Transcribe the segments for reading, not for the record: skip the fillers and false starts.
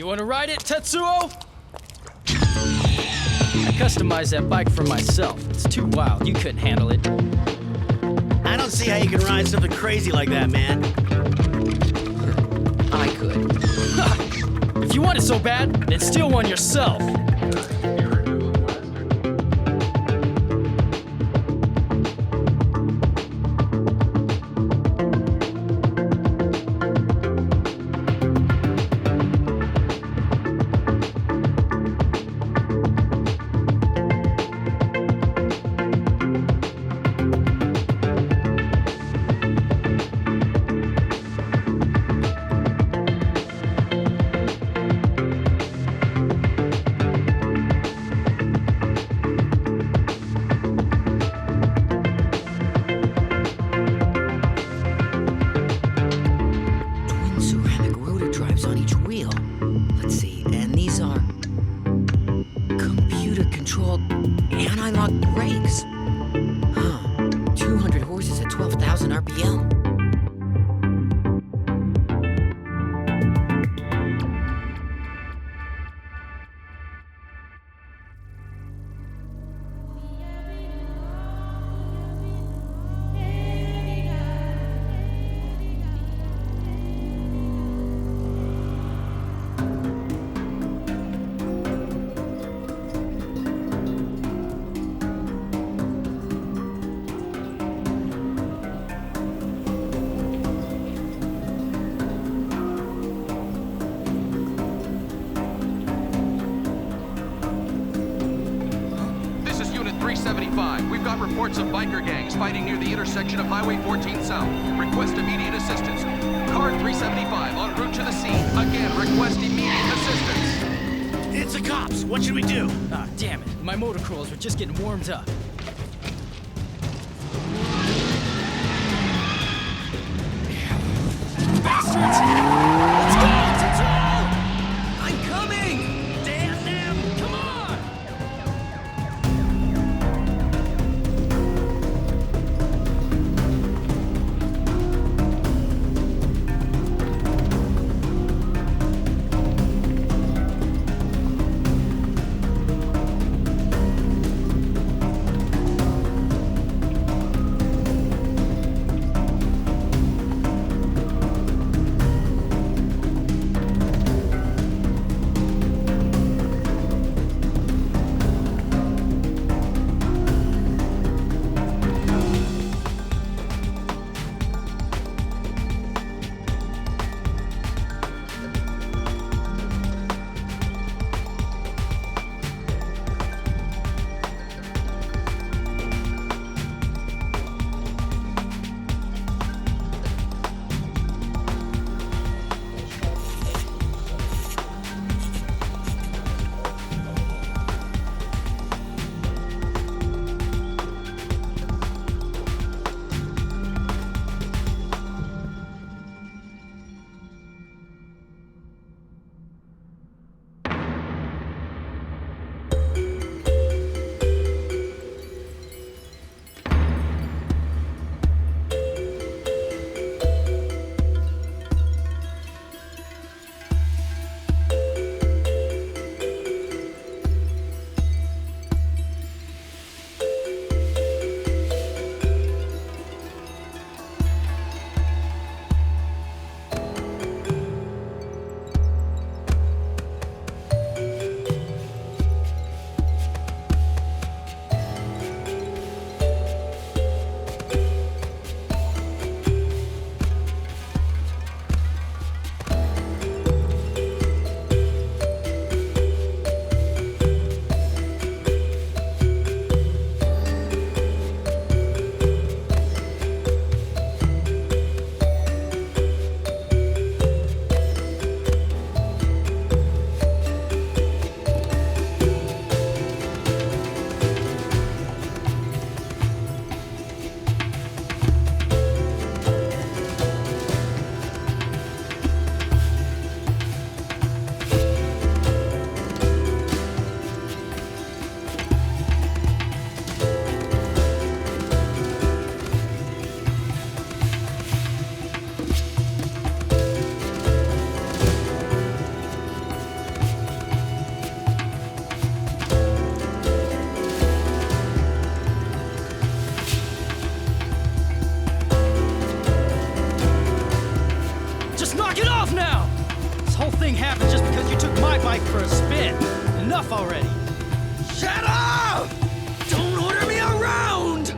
You want to ride it, Tetsuo? I customized that bike for myself. It's too wild. You couldn't handle it. I don't see how you can ride something crazy like that, man. I could. If you want it so bad, then steal one yourself. We've got reports of biker gangs fighting near the intersection of Highway 14 South. Request immediate assistance. Car 375 en route to the scene. Again, request immediate assistance. It's the cops. What should we do? Ah, damn it. My motor coils were just getting warmed up. Bastards! Let's go, Tetsuo! I'm coming! Damn them! Come on! enough already! Shut up! Don't order me around!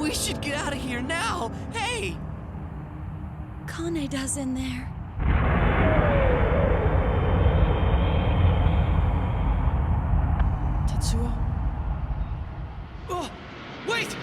We should get out of here now! Hey! Kaneda's in there. Tetsuo? Oh! Wait!